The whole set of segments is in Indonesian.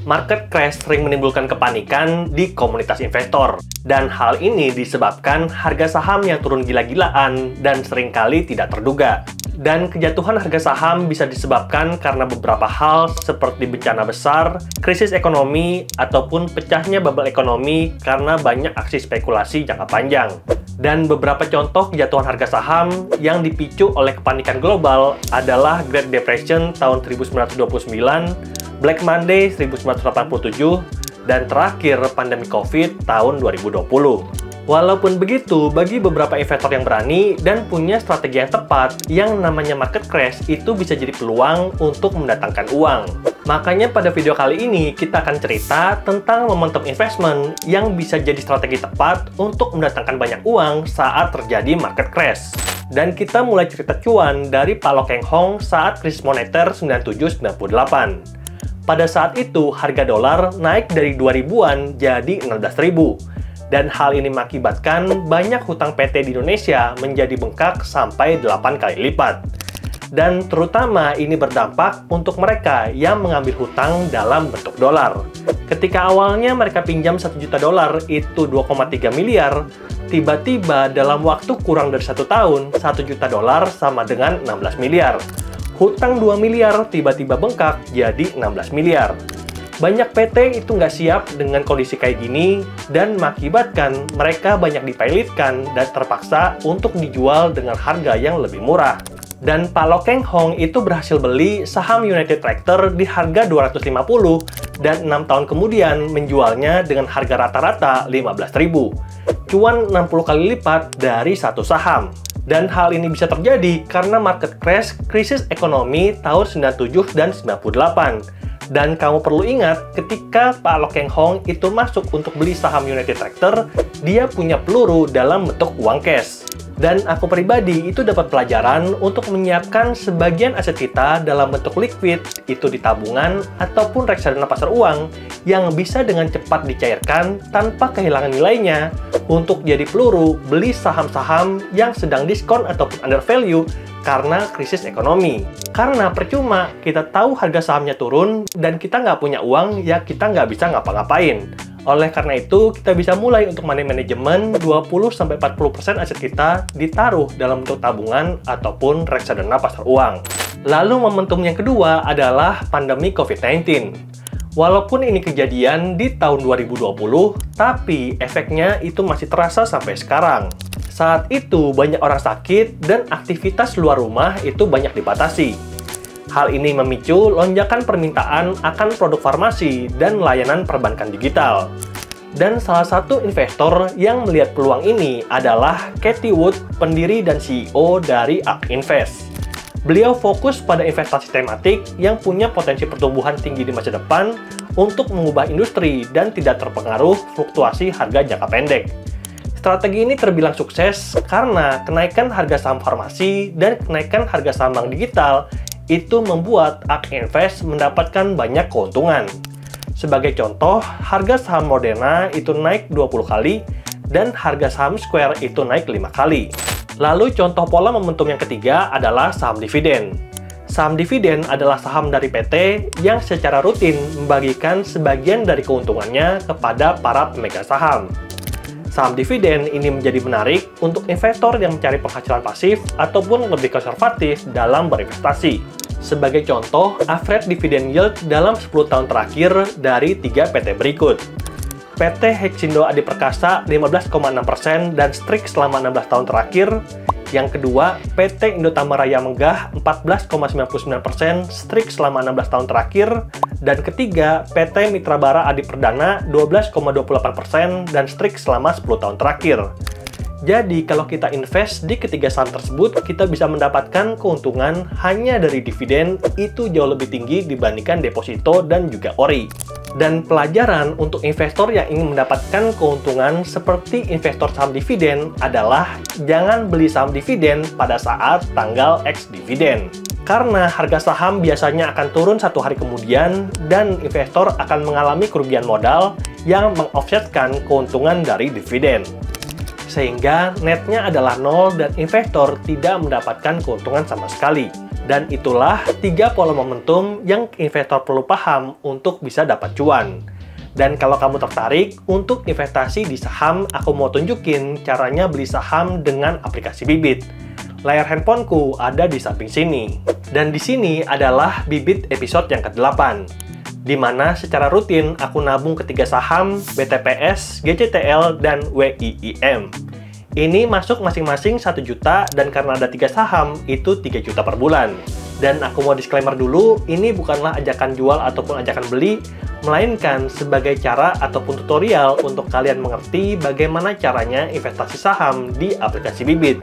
market crash sering menimbulkan kepanikan di komunitas investor. Dan hal ini disebabkan harga saham yang turun gila-gilaan dan seringkali tidak terduga. Dan kejatuhan harga saham bisa disebabkan karena beberapa hal seperti bencana besar, krisis ekonomi, ataupun pecahnya bubble ekonomi karena banyak aksi spekulasi jangka panjang. Dan beberapa contoh kejatuhan harga saham yang dipicu oleh kepanikan global adalah Great Depression tahun 1929, Black Monday 1987, dan terakhir pandemi COVID tahun 2020. Walaupun begitu, bagi beberapa investor yang berani dan punya strategi yang tepat, yang namanya market crash itu bisa jadi peluang untuk mendatangkan uang. Makanya pada video kali ini kita akan cerita tentang momentum investment yang bisa jadi strategi tepat untuk mendatangkan banyak uang saat terjadi market crash. Dan kita mulai cerita cuan dari Pak Lo Keng Hong saat krisis moneter 97-98. Pada saat itu, harga dolar naik dari 2000-an jadi 16.000. Dan hal ini mengakibatkan banyak hutang PT di Indonesia menjadi bengkak sampai 8 kali lipat. Dan terutama ini berdampak untuk mereka yang mengambil hutang dalam bentuk dolar. Ketika awalnya mereka pinjam 1 juta dolar itu 2,3 miliar, tiba-tiba dalam waktu kurang dari 1 tahun, 1 juta dolar sama dengan 16 miliar. Hutang 2 miliar tiba-tiba bengkak jadi 16 miliar. Banyak PT itu nggak siap dengan kondisi kayak gini dan mengakibatkan mereka banyak dipilotkan dan terpaksa untuk dijual dengan harga yang lebih murah. Dan Pak Lo Keng Hong itu berhasil beli saham United Tractor di harga 250 dan 6 tahun kemudian menjualnya dengan harga rata-rata 15.000. Cuan 60 kali lipat dari satu saham. Dan hal ini bisa terjadi karena market crash krisis ekonomi tahun 97 dan 98. Dan kamu perlu ingat, ketika Pak Lo Keng Hong itu masuk untuk beli saham United Tractor, dia punya peluru dalam bentuk uang cash. Dan aku pribadi itu dapat pelajaran untuk menyiapkan sebagian aset kita dalam bentuk liquid, itu di tabungan ataupun reksadana pasar uang, yang bisa dengan cepat dicairkan tanpa kehilangan nilainya, untuk jadi peluru beli saham-saham yang sedang diskon ataupun under value, karena krisis ekonomi. Karena percuma kita tahu harga sahamnya turun dan kita nggak punya uang, ya kita nggak bisa ngapa-ngapain. Oleh karena itu, kita bisa mulai untuk money management 20-40% aset kita ditaruh dalam bentuk tabungan ataupun reksadana pasar uang. Lalu momentum yang kedua adalah pandemi COVID-19. Walaupun ini kejadian di tahun 2020, tapi efeknya itu masih terasa sampai sekarang. Saat itu banyak orang sakit dan aktivitas luar rumah itu banyak dibatasi. Hal ini memicu lonjakan permintaan akan produk farmasi dan layanan perbankan digital. Dan salah satu investor yang melihat peluang ini adalah Cathie Wood, pendiri dan CEO dari ARK Invest. Beliau fokus pada investasi tematik yang punya potensi pertumbuhan tinggi di masa depan untuk mengubah industri dan tidak terpengaruh fluktuasi harga jangka pendek. Strategi ini terbilang sukses karena kenaikan harga saham farmasi dan kenaikan harga saham bank digital itu membuat ARK Invest mendapatkan banyak keuntungan. Sebagai contoh, harga saham Moderna itu naik 20 kali dan harga saham Square itu naik 5 kali. Lalu contoh pola momentum yang ketiga adalah saham dividen. Saham dividen adalah saham dari PT yang secara rutin membagikan sebagian dari keuntungannya kepada para pemegang saham. Saham dividen ini menjadi menarik untuk investor yang mencari penghasilan pasif ataupun lebih konservatif dalam berinvestasi. Sebagai contoh, average dividend yield dalam 10 tahun terakhir dari 3 PT berikut. PT Hexindo Adi Perkasa 15,6% dan Strix selama 16 tahun terakhir. Yang kedua, PT Indotama Raya Megah 14,99%, Strix selama 16 tahun terakhir. Dan ketiga, PT Mitra Bara Adi Perdana 12,28% dan Strix selama 10 tahun terakhir. Jadi, kalau kita invest di ketiga saham tersebut, kita bisa mendapatkan keuntungan hanya dari dividen itu jauh lebih tinggi dibandingkan deposito dan juga ori. Dan pelajaran untuk investor yang ingin mendapatkan keuntungan seperti investor saham dividen adalah jangan beli saham dividen pada saat tanggal X dividen. Karena harga saham biasanya akan turun 1 hari kemudian dan investor akan mengalami kerugian modal yang mengoffsetkan keuntungan dari dividen. Sehingga netnya adalah nol dan investor tidak mendapatkan keuntungan sama sekali. Dan itulah 3 pola momentum yang investor perlu paham untuk bisa dapat cuan. Dan kalau kamu tertarik untuk investasi di saham, aku mau tunjukin caranya beli saham dengan aplikasi Bibit. Layar handphoneku ada di samping sini. Dan di sini adalah Bibit episode yang ke-8. Di mana secara rutin aku nabung ke 3 saham, BTPS, GCTL, dan WIIM. Ini masuk masing-masing 1 juta, dan karena ada 3 saham, itu 3 juta per bulan. Dan aku mau disclaimer dulu, ini bukanlah ajakan jual ataupun ajakan beli, melainkan sebagai cara ataupun tutorial untuk kalian mengerti bagaimana caranya investasi saham di aplikasi Bibit.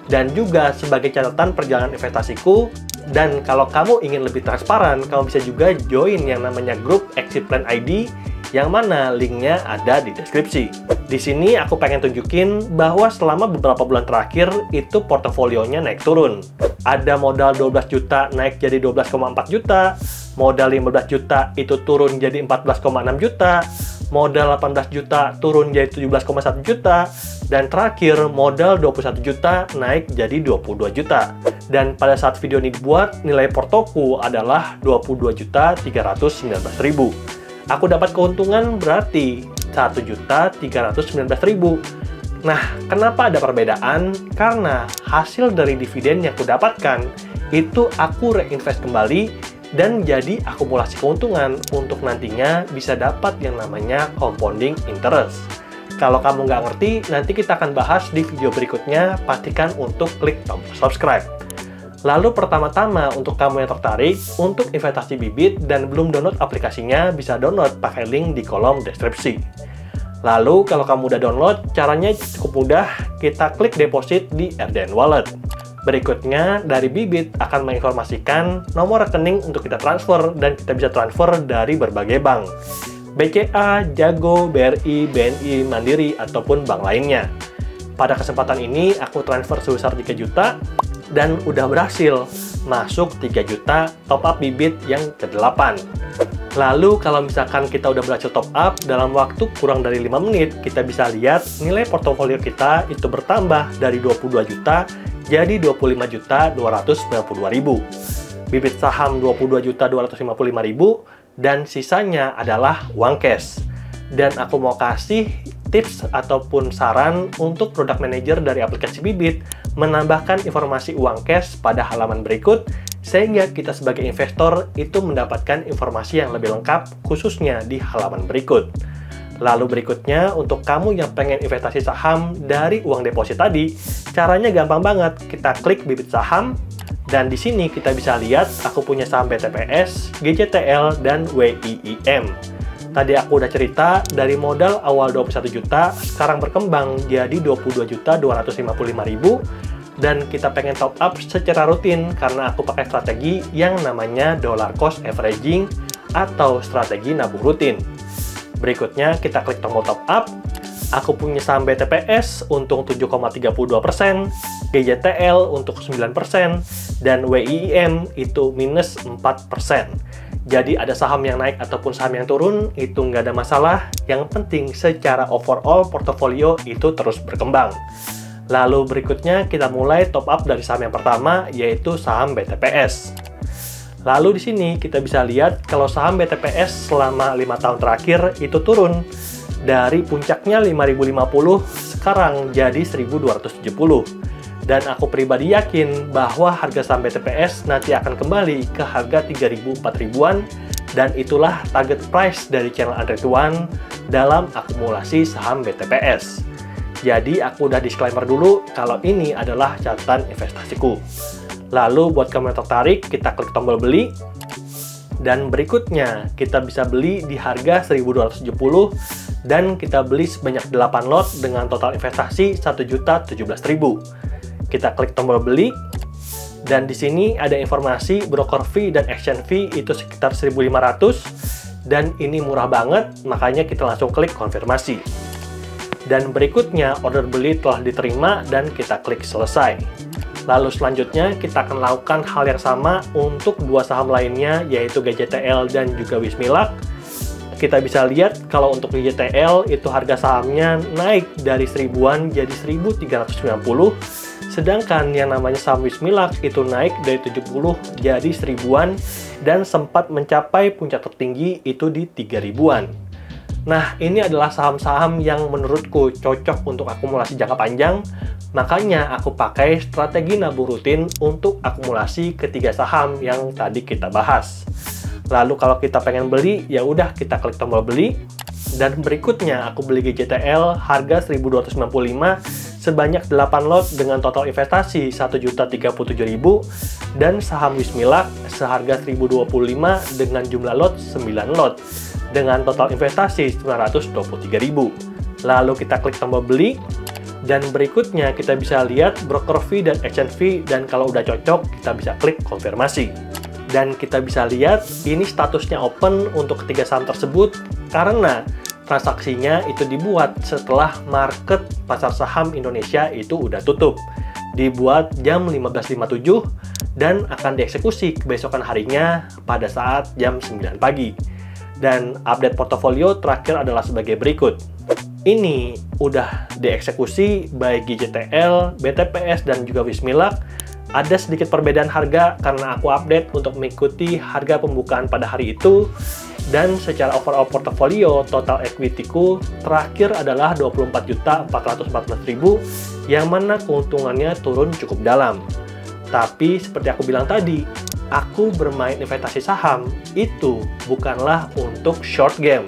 Dan juga sebagai catatan perjalanan investasiku. Dan kalau kamu ingin lebih transparan, kamu bisa juga join yang namanya grup Exit Plan ID, yang mana linknya ada di deskripsi. Di sini aku pengen tunjukin bahwa selama beberapa bulan terakhir itu portofolionya naik turun. Ada modal 12 juta naik jadi 12,4 juta, modal 15 juta itu turun jadi 14,6 juta, modal 18 juta turun jadi 17,1 juta, dan terakhir modal 21 juta naik jadi 22 juta. Dan pada saat video ini dibuat, nilai portoku adalah 22.319.000. Aku dapat keuntungan berarti 1.319.000. Nah, kenapa ada perbedaan? Karena hasil dari dividen yang aku dapatkan itu aku reinvest kembali dan jadi akumulasi keuntungan untuk nantinya bisa dapat yang namanya compounding interest. Kalau kamu nggak ngerti, nanti kita akan bahas di video berikutnya. Pastikan untuk klik tombol subscribe. Lalu pertama-tama untuk kamu yang tertarik untuk investasi Bibit dan belum download aplikasinya, bisa download pakai link di kolom deskripsi. Lalu kalau kamu udah download, caranya cukup mudah, kita klik deposit di RDN Wallet. Berikutnya dari Bibit akan menginformasikan nomor rekening untuk kita transfer dan kita bisa transfer dari berbagai bank. BCA, Jago, BRI, BNI, Mandiri, ataupun bank lainnya. Pada kesempatan ini aku transfer sebesar 3 juta dan udah berhasil masuk 3 juta top up Bibit yang ke-8. Lalu kalau misalkan kita udah berhasil top up dalam waktu kurang dari 5 menit, kita bisa lihat nilai portofolio kita itu bertambah dari 22 juta jadi 25.292.000. Bibit saham 22.255.000 dan sisanya adalah uang cash. Dan aku mau kasih tips ataupun saran untuk product manager dari aplikasi Bibit menambahkan informasi uang cash pada halaman berikut sehingga kita sebagai investor itu mendapatkan informasi yang lebih lengkap khususnya di halaman berikut. Lalu berikutnya untuk kamu yang pengen investasi saham dari uang deposit tadi, caranya gampang banget. Kita klik Bibit saham dan di sini kita bisa lihat aku punya saham BTPS, GCTL, dan WIIM. Tadi aku udah cerita, dari modal awal 21 juta, sekarang berkembang jadi 22.255.000, dan kita pengen top up secara rutin karena aku pakai strategi yang namanya dollar cost averaging atau strategi nabung rutin. Berikutnya kita klik tombol top up. Aku punya saham BTPS untung 7,32%, GCTL untuk 9%, dan WIIM itu minus 4%. Jadi ada saham yang naik ataupun saham yang turun, itu nggak ada masalah. Yang penting secara overall portofolio itu terus berkembang. Lalu berikutnya kita mulai top up dari saham yang pertama, yaitu saham BTPS. Lalu di sini kita bisa lihat kalau saham BTPS selama 5 tahun terakhir itu turun. Dari puncaknya 5.050, sekarang jadi 1.270. Dan aku pribadi yakin bahwa harga saham BTPS nanti akan kembali ke harga 3.000-4.000-an, dan itulah target price dari channel Andre Tuan dalam akumulasi saham BTPS. Jadi aku udah disclaimer dulu kalau ini adalah catatan investasiku. Lalu buat kamu yang tertarik, kita klik tombol beli. Dan berikutnya kita bisa beli di harga 1.270 dan kita beli sebanyak 8 lot dengan total investasi 1.017.000. Kita klik tombol beli, dan di sini ada informasi broker fee dan exchange fee itu sekitar 1.500, dan ini murah banget, makanya kita langsung klik konfirmasi. Dan berikutnya order beli telah diterima dan kita klik selesai. Lalu selanjutnya kita akan lakukan hal yang sama untuk 2 saham lainnya, yaitu GCTL dan juga Wismilak. Kita bisa lihat kalau untuk GCTL itu harga sahamnya naik dari 1000-an jadi 1.390, Sedangkan yang namanya saham Wismilak itu naik dari 70 jadi 1000-an dan sempat mencapai puncak tertinggi itu di 3000-an. Nah, ini adalah saham-saham yang menurutku cocok untuk akumulasi jangka panjang, makanya aku pakai strategi nabung rutin untuk akumulasi ketiga saham yang tadi kita bahas. Lalu kalau kita pengen beli, ya udah kita klik tombol beli. Dan berikutnya aku beli GJTL harga 1.295 sebanyak 8 lot dengan total investasi 1.037.000 dan saham Wismilak seharga 1.025 dengan jumlah lot 9 lot dengan total investasi 923.000. Lalu kita klik tombol beli dan berikutnya kita bisa lihat broker fee dan exchange fee, dan kalau udah cocok kita bisa klik konfirmasi. Dan kita bisa lihat ini statusnya open untuk ketiga saham tersebut karena transaksinya itu dibuat setelah market pasar saham Indonesia itu udah tutup. Dibuat jam 15.57 dan akan dieksekusi kebesokan harinya pada saat jam 9 pagi. Dan update portofolio terakhir adalah sebagai berikut. Ini udah dieksekusi baik GJTL, BTPS, dan juga Wismilak. Ada sedikit perbedaan harga karena aku update untuk mengikuti harga pembukaan pada hari itu. Dan secara overall portofolio, total equity-ku terakhir adalah 24.414.000 yang mana keuntungannya turun cukup dalam. Tapi seperti aku bilang tadi, aku bermain investasi saham itu bukanlah untuk short game,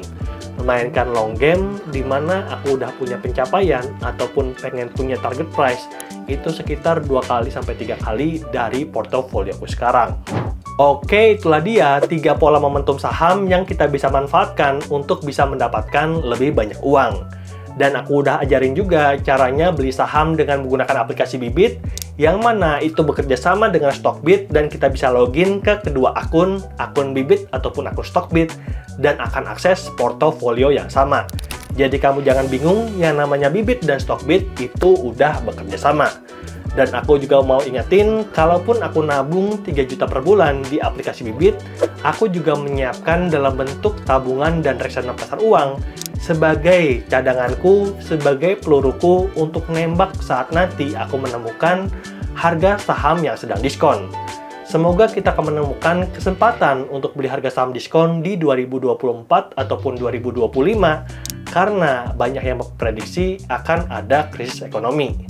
memainkan long game di mana aku udah punya pencapaian ataupun pengen punya target price itu sekitar 2 kali sampai 3 kali dari portofolio aku sekarang. Oke, itulah dia 3 pola momentum saham yang kita bisa manfaatkan untuk bisa mendapatkan lebih banyak uang. Dan aku udah ajarin juga caranya beli saham dengan menggunakan aplikasi Bibit, yang mana itu bekerja sama dengan Stockbit dan kita bisa login ke kedua akun Bibit ataupun akun Stockbit, dan akan akses portofolio yang sama. Jadi kamu jangan bingung, yang namanya Bibit dan Stockbit itu udah bekerja sama. Dan aku juga mau ingetin, kalaupun aku nabung 3 juta per bulan di aplikasi Bibit, aku juga menyiapkan dalam bentuk tabungan dan reksadana pasar uang sebagai cadanganku, sebagai peluruku untuk nembak saat nanti aku menemukan harga saham yang sedang diskon. Semoga kita akan menemukan kesempatan untuk beli harga saham diskon di 2024 ataupun 2025 karena banyak yang memprediksi akan ada krisis ekonomi.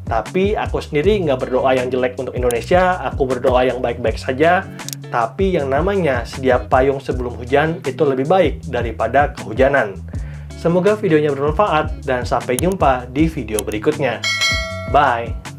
Tapi aku sendiri nggak berdoa yang jelek untuk Indonesia, aku berdoa yang baik-baik saja. Tapi yang namanya sedia payung sebelum hujan itu lebih baik daripada kehujanan. Semoga videonya bermanfaat dan sampai jumpa di video berikutnya. Bye!